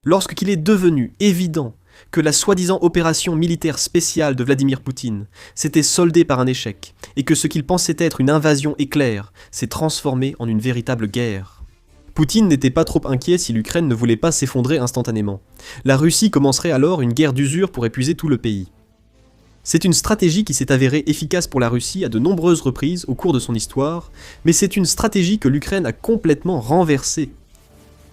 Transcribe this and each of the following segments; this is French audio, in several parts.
Lorsqu'il est devenu évident que la soi-disant opération militaire spéciale de Vladimir Poutine s'était soldée par un échec et que ce qu'il pensait être une invasion éclair s'est transformé en une véritable guerre. Poutine n'était pas trop inquiet si l'Ukraine ne voulait pas s'effondrer instantanément. La Russie commencerait alors une guerre d'usure pour épuiser tout le pays. C'est une stratégie qui s'est avérée efficace pour la Russie à de nombreuses reprises au cours de son histoire, mais c'est une stratégie que l'Ukraine a complètement renversée.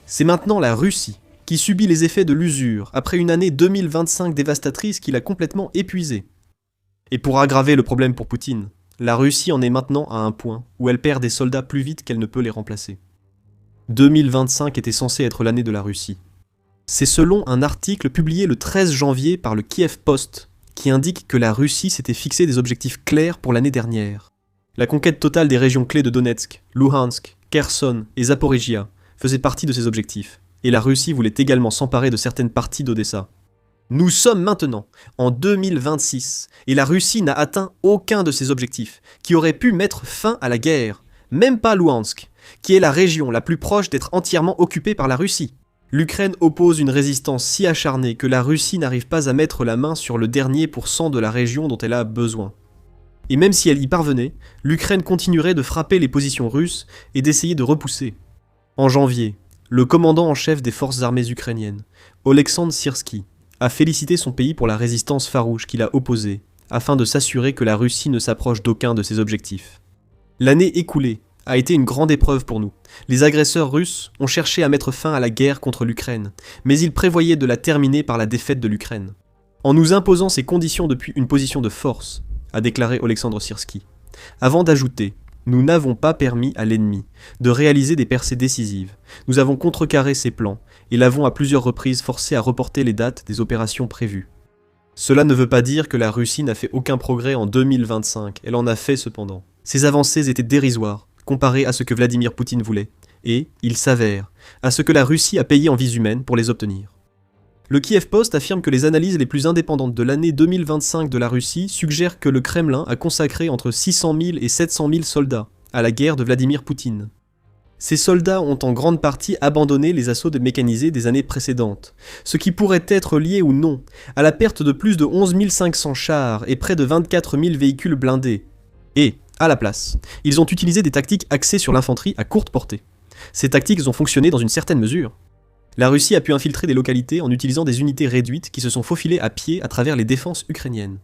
C'est maintenant la Russie qui subit les effets de l'usure après une année 2025 dévastatrice qui l'a complètement épuisée. Et pour aggraver le problème pour Poutine, la Russie en est maintenant à un point où elle perd des soldats plus vite qu'elle ne peut les remplacer. 2025 était censé être l'année de la Russie. C'est selon un article publié le 13 janvier par le Kiev Post qui indique que la Russie s'était fixé des objectifs clairs pour l'année dernière. La conquête totale des régions clés de Donetsk, Luhansk, Kherson et Zaporizhia faisait partie de ces objectifs, et la Russie voulait également s'emparer de certaines parties d'Odessa. Nous sommes maintenant en 2026, et la Russie n'a atteint aucun de ces objectifs, qui auraient pu mettre fin à la guerre, même pas Luhansk, qui est la région la plus proche d'être entièrement occupée par la Russie. L'Ukraine oppose une résistance si acharnée que la Russie n'arrive pas à mettre la main sur le dernier pourcent de la région dont elle a besoin. Et même si elle y parvenait, l'Ukraine continuerait de frapper les positions russes et d'essayer de repousser. En janvier, le commandant en chef des forces armées ukrainiennes, Oleksandr Syrski, a félicité son pays pour la résistance farouche qu'il a opposée, afin de s'assurer que la Russie ne s'approche d'aucun de ses objectifs. L'année écoulée a été une grande épreuve pour nous. Les agresseurs russes ont cherché à mettre fin à la guerre contre l'Ukraine, mais ils prévoyaient de la terminer par la défaite de l'Ukraine. En nous imposant ces conditions depuis une position de force, a déclaré Oleksandr Syrski, avant d'ajouter « Nous n'avons pas permis à l'ennemi de réaliser des percées décisives. Nous avons contrecarré ses plans et l'avons à plusieurs reprises forcé à reporter les dates des opérations prévues. » Cela ne veut pas dire que la Russie n'a fait aucun progrès en 2025, elle en a fait cependant. Ces avancées étaient dérisoires, comparées à ce que Vladimir Poutine voulait, et, il s'avère, à ce que la Russie a payé en vies humaines pour les obtenir. Le Kiev Post affirme que les analyses les plus indépendantes de l'année 2025 de la Russie suggèrent que le Kremlin a consacré entre 600 000 et 700 000 soldats à la guerre de Vladimir Poutine. Ces soldats ont en grande partie abandonné les assauts mécanisés des années précédentes, ce qui pourrait être lié ou non à la perte de plus de 11 500 chars et près de 24 000 véhicules blindés. Et, à la place, ils ont utilisé des tactiques axées sur l'infanterie à courte portée. Ces tactiques ont fonctionné dans une certaine mesure. La Russie a pu infiltrer des localités en utilisant des unités réduites qui se sont faufilées à pied à travers les défenses ukrainiennes.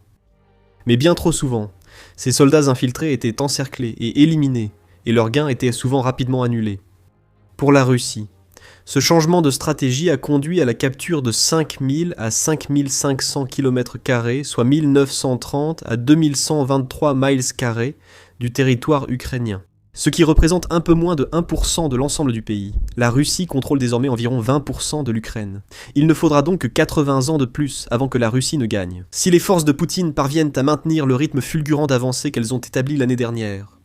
Mais bien trop souvent, ces soldats infiltrés étaient encerclés et éliminés, et leurs gains étaient souvent rapidement annulés. Pour la Russie, ce changement de stratégie a conduit à la capture de 5000 à 5500 km², soit 1930 à 2123 miles² du territoire ukrainien. Ce qui représente un peu moins de 1% de l'ensemble du pays. La Russie contrôle désormais environ 20% de l'Ukraine. Il ne faudra donc que 80 ans de plus avant que la Russie ne gagne. Si les forces de Poutine parviennent à maintenir le rythme fulgurant d'avancée qu'elles ont établi l'année dernière.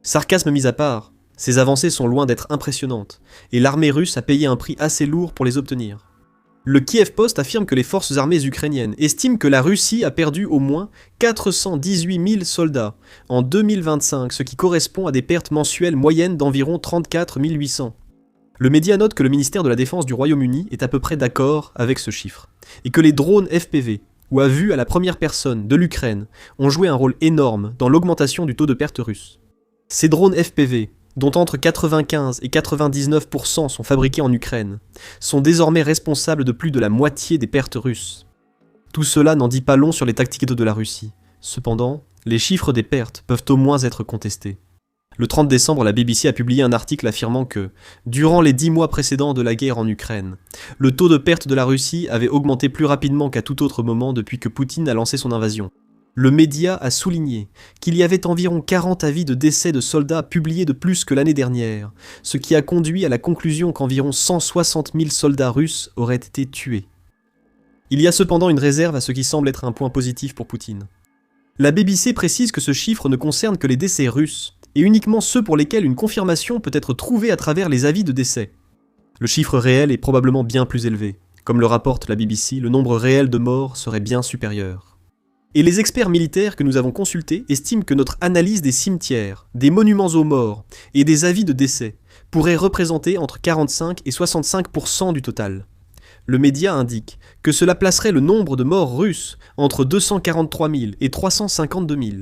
Sarcasme mis à part, ces avancées sont loin d'être impressionnantes, et l'armée russe a payé un prix assez lourd pour les obtenir. Le Kiev Post affirme que les forces armées ukrainiennes estiment que la Russie a perdu au moins 418 000 soldats en 2025, ce qui correspond à des pertes mensuelles moyennes d'environ 34 800. Le média note que le ministère de la Défense du Royaume-Uni est à peu près d'accord avec ce chiffre, et que les drones FPV, ou à vue à la première personne de l'Ukraine, ont joué un rôle énorme dans l'augmentation du taux de perte russe. Ces drones FPV, dont entre 95 et 99% sont fabriqués en Ukraine, sont désormais responsables de plus de la moitié des pertes russes. Tout cela n'en dit pas long sur les tactiques de la Russie. Cependant, les chiffres des pertes peuvent au moins être contestés. Le 30 décembre, la BBC a publié un article affirmant que, durant les 10 mois précédents de la guerre en Ukraine, le taux de perte de la Russie avait augmenté plus rapidement qu'à tout autre moment depuis que Poutine a lancé son invasion. Le média a souligné qu'il y avait environ 40 avis de décès de soldats publiés de plus que l'année dernière, ce qui a conduit à la conclusion qu'environ 160 000 soldats russes auraient été tués. Il y a cependant une réserve à ce qui semble être un point positif pour Poutine. La BBC précise que ce chiffre ne concerne que les décès russes, et uniquement ceux pour lesquels une confirmation peut être trouvée à travers les avis de décès. Le chiffre réel est probablement bien plus élevé. Comme le rapporte la BBC, le nombre réel de morts serait bien supérieur. Et les experts militaires que nous avons consultés estiment que notre analyse des cimetières, des monuments aux morts et des avis de décès pourrait représenter entre 45 et 65% du total. Le média indique que cela placerait le nombre de morts russes entre 243 000 et 352 000.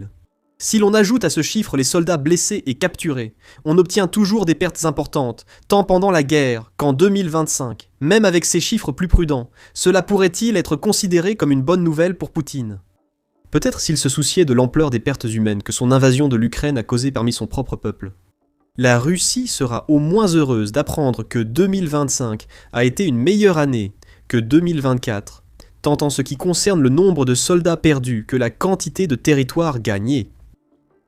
Si l'on ajoute à ce chiffre les soldats blessés et capturés, on obtient toujours des pertes importantes, tant pendant la guerre qu'en 2025. Même avec ces chiffres plus prudents, cela pourrait-il être considéré comme une bonne nouvelle pour Poutine ? Peut-être s'il se souciait de l'ampleur des pertes humaines que son invasion de l'Ukraine a causées parmi son propre peuple. La Russie sera au moins heureuse d'apprendre que 2025 a été une meilleure année que 2024, tant en ce qui concerne le nombre de soldats perdus que la quantité de territoires gagnés.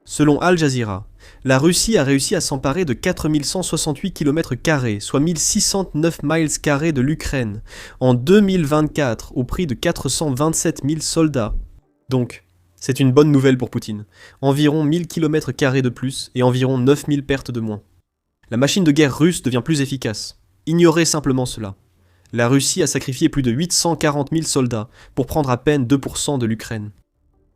Selon Al Jazeera, la Russie a réussi à s'emparer de 4168 km², soit 1609 miles carrés de l'Ukraine, en 2024 au prix de 427 000 soldats. Donc, c'est une bonne nouvelle pour Poutine. Environ 1000 km² de plus et environ 9000 pertes de moins. La machine de guerre russe devient plus efficace. Ignorez simplement cela. La Russie a sacrifié plus de 840 000 soldats pour prendre à peine 2% de l'Ukraine.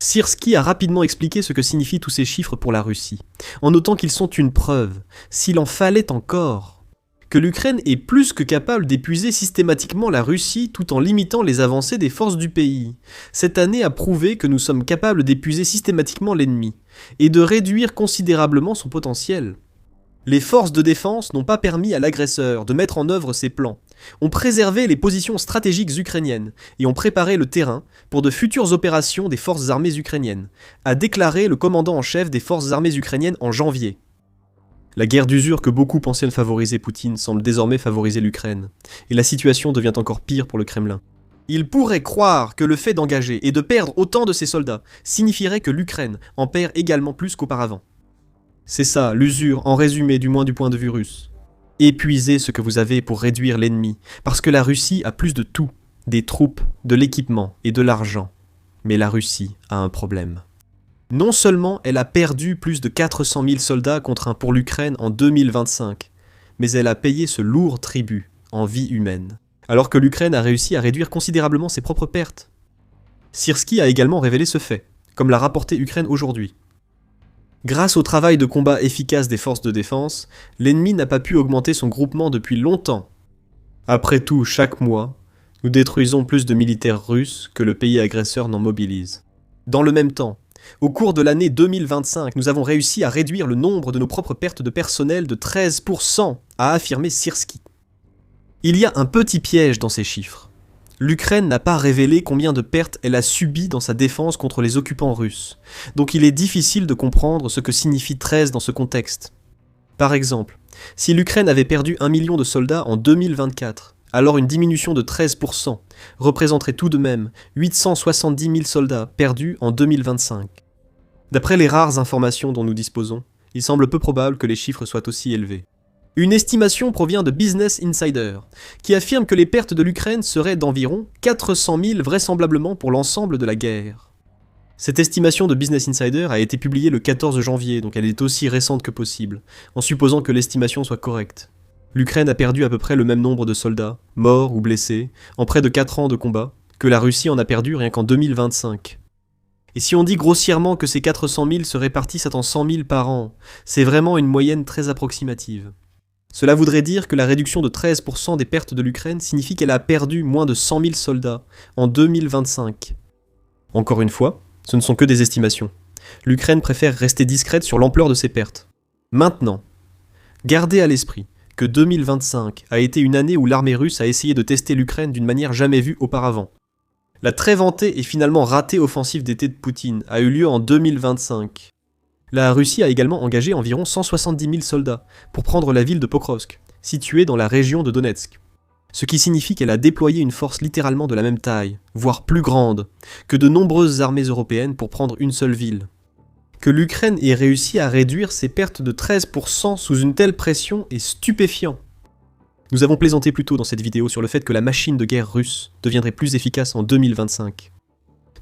Syrski a rapidement expliqué ce que signifient tous ces chiffres pour la Russie, en notant qu'ils sont une preuve, s'il en fallait encore, que l'Ukraine est plus que capable d'épuiser systématiquement la Russie tout en limitant les avancées des forces du pays. Cette année a prouvé que nous sommes capables d'épuiser systématiquement l'ennemi, et de réduire considérablement son potentiel. Les forces de défense n'ont pas permis à l'agresseur de mettre en œuvre ses plans, ont préservé les positions stratégiques ukrainiennes et ont préparé le terrain pour de futures opérations des forces armées ukrainiennes, a déclaré le commandant en chef des forces armées ukrainiennes en janvier. La guerre d'usure que beaucoup pensaient favoriser Poutine semble désormais favoriser l'Ukraine, et la situation devient encore pire pour le Kremlin. Il pourrait croire que le fait d'engager et de perdre autant de ses soldats signifierait que l'Ukraine en perd également plus qu'auparavant. C'est ça, l'usure, en résumé, du moins du point de vue russe. Épuisez ce que vous avez pour réduire l'ennemi, parce que la Russie a plus de tout, des troupes, de l'équipement et de l'argent. Mais la Russie a un problème. Non seulement elle a perdu plus de 400 000 soldats contraints pour l'Ukraine en 2025, mais elle a payé ce lourd tribut en vie humaine, alors que l'Ukraine a réussi à réduire considérablement ses propres pertes. Syrski a également révélé ce fait, comme l'a rapporté Ukraine aujourd'hui. Grâce au travail de combat efficace des forces de défense, l'ennemi n'a pas pu augmenter son groupement depuis longtemps. Après tout, chaque mois, nous détruisons plus de militaires russes que le pays agresseur n'en mobilise. Dans le même temps, au cours de l'année 2025, nous avons réussi à réduire le nombre de nos propres pertes de personnel de 13%, a affirmé Syrski. Il y a un petit piège dans ces chiffres. L'Ukraine n'a pas révélé combien de pertes elle a subies dans sa défense contre les occupants russes, donc il est difficile de comprendre ce que signifie 13 dans ce contexte. Par exemple, si l'Ukraine avait perdu 1 million de soldats en 2024, alors une diminution de 13% représenterait tout de même 870 000 soldats perdus en 2025. D'après les rares informations dont nous disposons, il semble peu probable que les chiffres soient aussi élevés. Une estimation provient de Business Insider, qui affirme que les pertes de l'Ukraine seraient d'environ 400 000 vraisemblablement pour l'ensemble de la guerre. Cette estimation de Business Insider a été publiée le 14 janvier, donc elle est aussi récente que possible, en supposant que l'estimation soit correcte. L'Ukraine a perdu à peu près le même nombre de soldats, morts ou blessés, en près de 4 ans de combat, que la Russie en a perdu rien qu'en 2025. Et si on dit grossièrement que ces 400 000 se répartissent en 100 000 par an, c'est vraiment une moyenne très approximative. Cela voudrait dire que la réduction de 13% des pertes de l'Ukraine signifie qu'elle a perdu moins de 100 000 soldats en 2025. Encore une fois, ce ne sont que des estimations. L'Ukraine préfère rester discrète sur l'ampleur de ses pertes. Maintenant, gardez à l'esprit que 2025 a été une année où l'armée russe a essayé de tester l'Ukraine d'une manière jamais vue auparavant. La très vantée et finalement ratée offensive d'été de Poutine a eu lieu en 2025. La Russie a également engagé environ 170 000 soldats pour prendre la ville de Pokrovsk, située dans la région de Donetsk. Ce qui signifie qu'elle a déployé une force littéralement de la même taille, voire plus grande, que de nombreuses armées européennes pour prendre une seule ville. Que l'Ukraine ait réussi à réduire ses pertes de 13% sous une telle pression est stupéfiant. Nous avons plaisanté plus tôt dans cette vidéo sur le fait que la machine de guerre russe deviendrait plus efficace en 2025.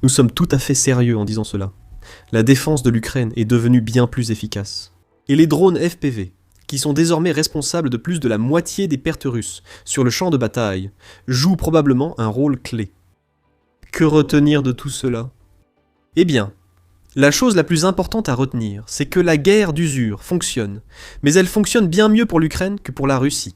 Nous sommes tout à fait sérieux en disant cela. La défense de l'Ukraine est devenue bien plus efficace. Et les drones FPV, qui sont désormais responsables de plus de la moitié des pertes russes sur le champ de bataille, jouent probablement un rôle clé. Que retenir de tout cela ? Eh bien, la chose la plus importante à retenir, c'est que la guerre d'usure fonctionne, mais elle fonctionne bien mieux pour l'Ukraine que pour la Russie.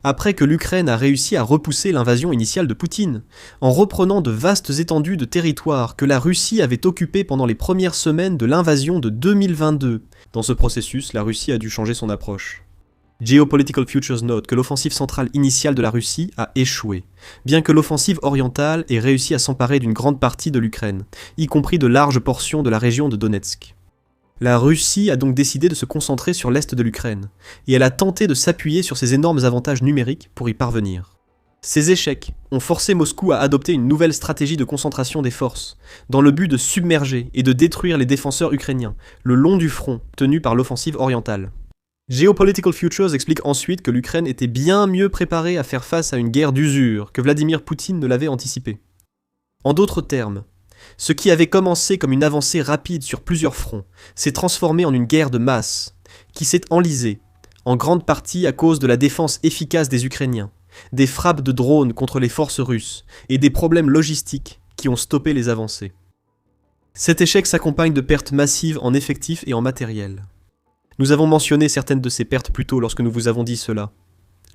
après que l'Ukraine a réussi à repousser l'invasion initiale de Poutine, en reprenant de vastes étendues de territoire que la Russie avait occupées pendant les premières semaines de l'invasion de 2022. Dans ce processus, la Russie a dû changer son approche. Geopolitical Futures note que l'offensive centrale initiale de la Russie a échoué, bien que l'offensive orientale ait réussi à s'emparer d'une grande partie de l'Ukraine, y compris de larges portions de la région de Donetsk. La Russie a donc décidé de se concentrer sur l'est de l'Ukraine, et elle a tenté de s'appuyer sur ses énormes avantages numériques pour y parvenir. Ces échecs ont forcé Moscou à adopter une nouvelle stratégie de concentration des forces, dans le but de submerger et de détruire les défenseurs ukrainiens, le long du front tenu par l'offensive orientale. Geopolitical Futures explique ensuite que l'Ukraine était bien mieux préparée à faire face à une guerre d'usure que Vladimir Poutine ne l'avait anticipé. En d'autres termes, ce qui avait commencé comme une avancée rapide sur plusieurs fronts s'est transformé en une guerre de masse, qui s'est enlisée, en grande partie à cause de la défense efficace des Ukrainiens, des frappes de drones contre les forces russes et des problèmes logistiques qui ont stoppé les avancées. Cet échec s'accompagne de pertes massives en effectifs et en matériel. Nous avons mentionné certaines de ces pertes plus tôt lorsque nous vous avons dit cela.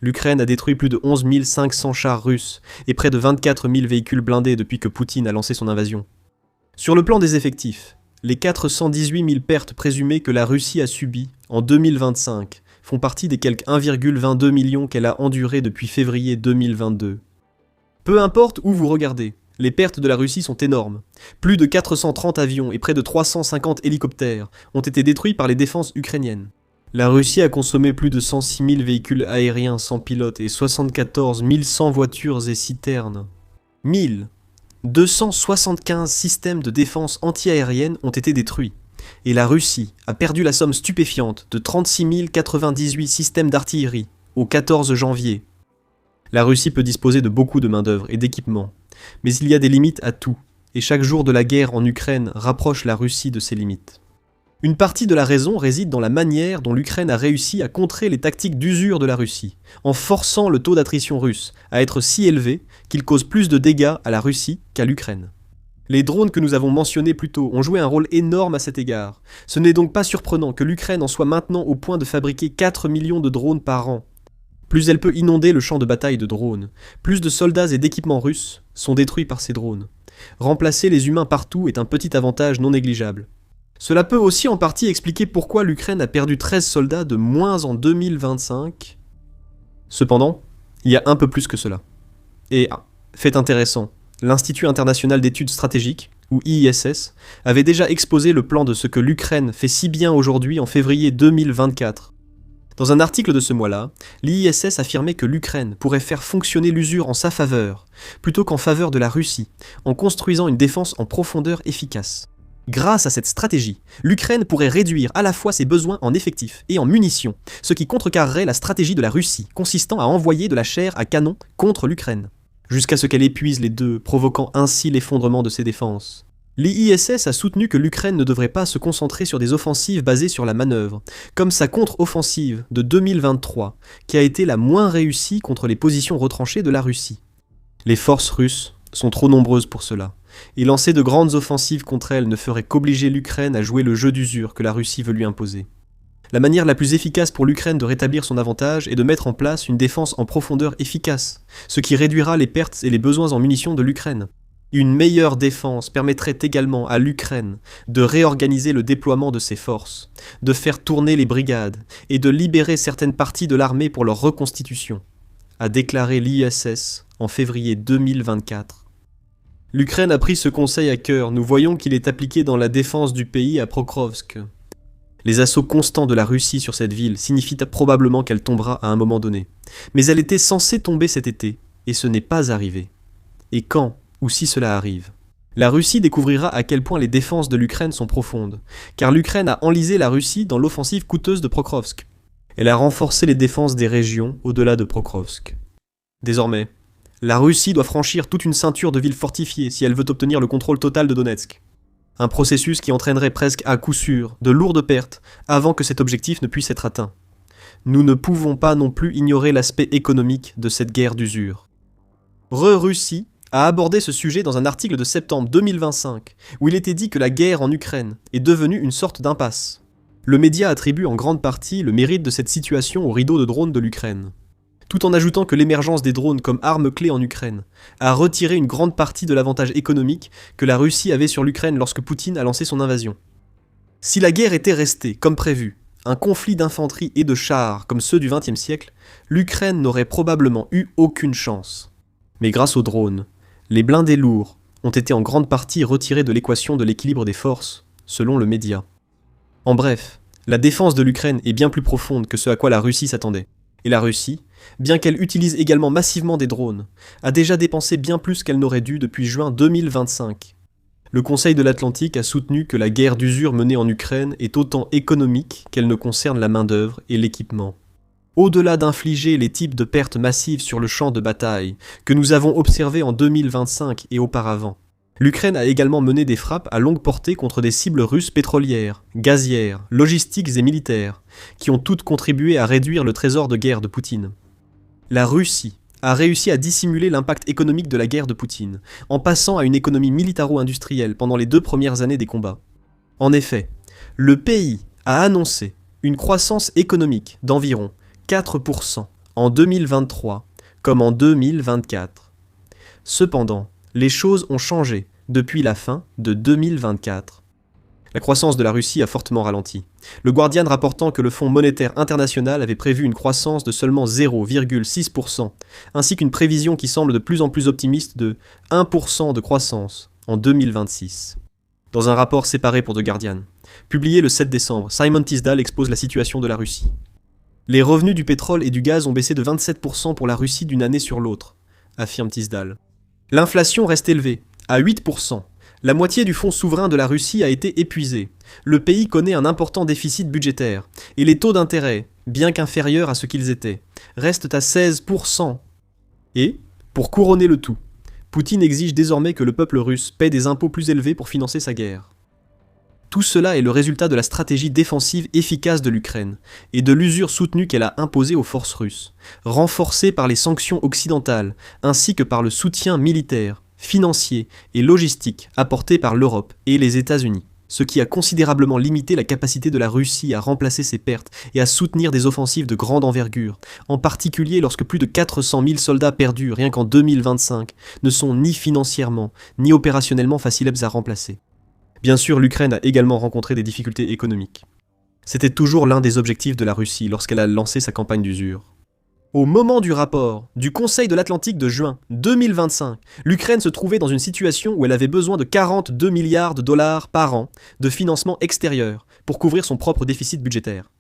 L'Ukraine a détruit plus de 11 500 chars russes et près de 24 000 véhicules blindés depuis que Poutine a lancé son invasion. Sur le plan des effectifs, les 418 000 pertes présumées que la Russie a subies en 2025 font partie des quelques 1,22 million qu'elle a endurées depuis février 2022. Peu importe où vous regardez, les pertes de la Russie sont énormes. Plus de 430 avions et près de 350 hélicoptères ont été détruits par les défenses ukrainiennes. La Russie a consommé plus de 106 000 véhicules aériens sans pilote et 74 100 voitures et citernes. 275 systèmes de défense anti-aérienne ont été détruits. Et la Russie a perdu la somme stupéfiante de 36 098 systèmes d'artillerie au 14 janvier. La Russie peut disposer de beaucoup de main-d'œuvre et d'équipements, mais il y a des limites à tout, et chaque jour de la guerre en Ukraine rapproche la Russie de ses limites. Une partie de la raison réside dans la manière dont l'Ukraine a réussi à contrer les tactiques d'usure de la Russie, en forçant le taux d'attrition russe à être si élevé qu'il cause plus de dégâts à la Russie qu'à l'Ukraine. Les drones que nous avons mentionnés plus tôt ont joué un rôle énorme à cet égard. Ce n'est donc pas surprenant que l'Ukraine en soit maintenant au point de fabriquer 4 millions de drones par an. Plus elle peut inonder le champ de bataille de drones, plus de soldats et d'équipements russes sont détruits par ces drones. Remplacer les humains partout est un petit avantage non négligeable. Cela peut aussi en partie expliquer pourquoi l'Ukraine a perdu 13 soldats de moins en 2025. Cependant, il y a un peu plus que cela. Et, fait intéressant, l'Institut international d'études stratégiques, ou IISS, avait déjà exposé le plan de ce que l'Ukraine fait si bien aujourd'hui en février 2024. Dans un article de ce mois-là, l'IISS affirmait que l'Ukraine pourrait faire fonctionner l'usure en sa faveur, plutôt qu'en faveur de la Russie, en construisant une défense en profondeur efficace. Grâce à cette stratégie, l'Ukraine pourrait réduire à la fois ses besoins en effectifs et en munitions, ce qui contrecarrerait la stratégie de la Russie, consistant à envoyer de la chair à canon contre l'Ukraine, jusqu'à ce qu'elle épuise les deux, provoquant ainsi l'effondrement de ses défenses. L'IISS a soutenu que l'Ukraine ne devrait pas se concentrer sur des offensives basées sur la manœuvre, comme sa contre-offensive de 2023, qui a été la moins réussie contre les positions retranchées de la Russie. Les forces russes sont trop nombreuses pour cela, et lancer de grandes offensives contre elles ne ferait qu'obliger l'Ukraine à jouer le jeu d'usure que la Russie veut lui imposer. La manière la plus efficace pour l'Ukraine de rétablir son avantage est de mettre en place une défense en profondeur efficace, ce qui réduira les pertes et les besoins en munitions de l'Ukraine. Une meilleure défense permettrait également à l'Ukraine de réorganiser le déploiement de ses forces, de faire tourner les brigades et de libérer certaines parties de l'armée pour leur reconstitution, a déclaré l'IISS en février 2024. L'Ukraine a pris ce conseil à cœur, nous voyons qu'il est appliqué dans la défense du pays à Pokrovsk. Les assauts constants de la Russie sur cette ville signifient probablement qu'elle tombera à un moment donné. Mais elle était censée tomber cet été, et ce n'est pas arrivé. Et quand ou si cela arrive, la Russie découvrira à quel point les défenses de l'Ukraine sont profondes, car l'Ukraine a enlisé la Russie dans l'offensive coûteuse de Pokrovsk. Elle a renforcé les défenses des régions au-delà de Pokrovsk. Désormais, la Russie doit franchir toute une ceinture de villes fortifiées si elle veut obtenir le contrôle total de Donetsk. Un processus qui entraînerait presque à coup sûr de lourdes pertes avant que cet objectif ne puisse être atteint. Nous ne pouvons pas non plus ignorer l'aspect économique de cette guerre d'usure. Russie a abordé ce sujet dans un article de septembre 2025, où il était dit que la guerre en Ukraine est devenue une sorte d'impasse. Le média attribue en grande partie le mérite de cette situation au rideau de drones de l'Ukraine. tout en ajoutant que l'émergence des drones comme arme clé en Ukraine a retiré une grande partie de l'avantage économique que la Russie avait sur l'Ukraine lorsque Poutine a lancé son invasion. Si la guerre était restée, comme prévu, un conflit d'infanterie et de chars comme ceux du XXe siècle, l'Ukraine n'aurait probablement eu aucune chance. Mais grâce aux drones, les blindés lourds ont été en grande partie retirés de l'équation de l'équilibre des forces, selon le média. En bref, la défense de l'Ukraine est bien plus profonde que ce à quoi la Russie s'attendait. Et la Russie, bien qu'elle utilise également massivement des drones, a déjà dépensé bien plus qu'elle n'aurait dû depuis juin 2025. Le Conseil de l'Atlantique a soutenu que la guerre d'usure menée en Ukraine est autant économique qu'elle ne concerne la main-d'œuvre et l'équipement. Au-delà d'infliger les types de pertes massives sur le champ de bataille que nous avons observés en 2025 et auparavant, l'Ukraine a également mené des frappes à longue portée contre des cibles russes pétrolières, gazières, logistiques et militaires, qui ont toutes contribué à réduire le trésor de guerre de Poutine. La Russie a réussi à dissimuler l'impact économique de la guerre de Poutine, en passant à une économie militaro-industrielle pendant les 2 premières années des combats. En effet, le pays a annoncé une croissance économique d'environ 4% en 2023 comme en 2024. Cependant, les choses ont changé depuis la fin de 2024. La croissance de la Russie a fortement ralenti. Le Guardian rapportant que le Fonds monétaire international avait prévu une croissance de seulement 0,6%, ainsi qu'une prévision qui semble de plus en plus optimiste de 1% de croissance en 2026. Dans un rapport séparé pour The Guardian, publié le 7 décembre, Simon Tisdale expose la situation de la Russie. Les revenus du pétrole et du gaz ont baissé de 27% pour la Russie d'une année sur l'autre, affirme Tisdale. L'inflation reste élevée, à 8%. La moitié du fonds souverain de la Russie a été épuisée. Le pays connaît un important déficit budgétaire. Et les taux d'intérêt, bien qu'inférieurs à ce qu'ils étaient, restent à 16%. Et, pour couronner le tout, Poutine exige désormais que le peuple russe paie des impôts plus élevés pour financer sa guerre. Tout cela est le résultat de la stratégie défensive efficace de l'Ukraine et de l'usure soutenue qu'elle a imposée aux forces russes, renforcée par les sanctions occidentales ainsi que par le soutien militaire, financier et logistique apporté par l'Europe et les États-Unis, ce qui a considérablement limité la capacité de la Russie à remplacer ses pertes et à soutenir des offensives de grande envergure, en particulier lorsque plus de 400 000 soldats perdus rien qu'en 2025 ne sont ni financièrement ni opérationnellement faciles à remplacer. Bien sûr, l'Ukraine a également rencontré des difficultés économiques. C'était toujours l'un des objectifs de la Russie lorsqu'elle a lancé sa campagne d'usure. Au moment du rapport du Conseil de l'Atlantique de juin 2025, l'Ukraine se trouvait dans une situation où elle avait besoin de 42 milliards de dollars par an de financement extérieur pour couvrir son propre déficit budgétaire.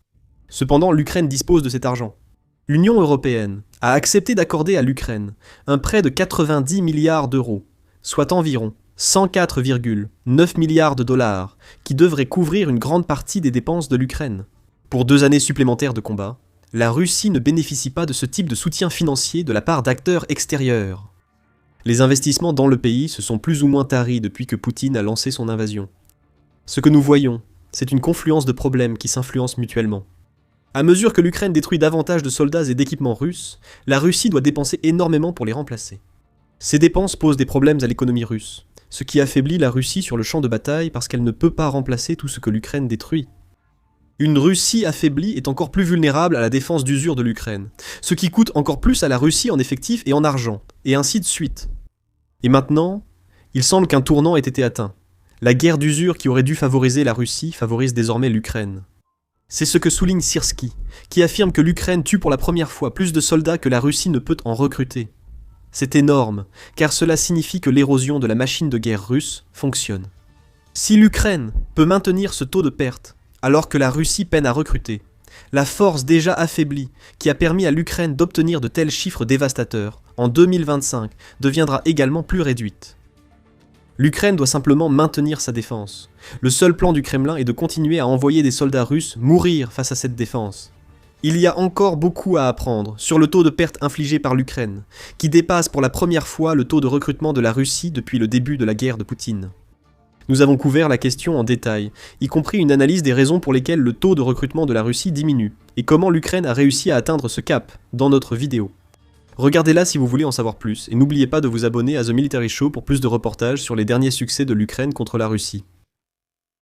Cependant, l'Ukraine dispose de cet argent. L'Union européenne a accepté d'accorder à l'Ukraine un prêt de 90 milliards d'euros, soit environ 104,9 milliards de dollars, qui devrait couvrir une grande partie des dépenses de l'Ukraine. Pour 2 années supplémentaires de combat, la Russie ne bénéficie pas de ce type de soutien financier de la part d'acteurs extérieurs. Les investissements dans le pays se sont plus ou moins taris depuis que Poutine a lancé son invasion. Ce que nous voyons, c'est une confluence de problèmes qui s'influencent mutuellement. À mesure que l'Ukraine détruit davantage de soldats et d'équipements russes, la Russie doit dépenser énormément pour les remplacer. Ces dépenses posent des problèmes à l'économie russe, ce qui affaiblit la Russie sur le champ de bataille parce qu'elle ne peut pas remplacer tout ce que l'Ukraine détruit. Une Russie affaiblie est encore plus vulnérable à la défense d'usure de l'Ukraine, ce qui coûte encore plus à la Russie en effectifs et en argent, et ainsi de suite. Et maintenant, il semble qu'un tournant ait été atteint. La guerre d'usure qui aurait dû favoriser la Russie favorise désormais l'Ukraine. C'est ce que souligne Syrski, qui affirme que l'Ukraine tue pour la première fois plus de soldats que la Russie ne peut en recruter. C'est énorme, car cela signifie que l'érosion de la machine de guerre russe fonctionne. Si l'Ukraine peut maintenir ce taux de perte, alors que la Russie peine à recruter, la force déjà affaiblie qui a permis à l'Ukraine d'obtenir de tels chiffres dévastateurs en 2025 deviendra également plus réduite. L'Ukraine doit simplement maintenir sa défense. Le seul plan du Kremlin est de continuer à envoyer des soldats russes mourir face à cette défense. Il y a encore beaucoup à apprendre sur le taux de perte infligé par l'Ukraine, qui dépasse pour la première fois le taux de recrutement de la Russie depuis le début de la guerre de Poutine. Nous avons couvert la question en détail, y compris une analyse des raisons pour lesquelles le taux de recrutement de la Russie diminue, et comment l'Ukraine a réussi à atteindre ce cap, dans notre vidéo. Regardez-la si vous voulez en savoir plus, et n'oubliez pas de vous abonner à The Military Show pour plus de reportages sur les derniers succès de l'Ukraine contre la Russie.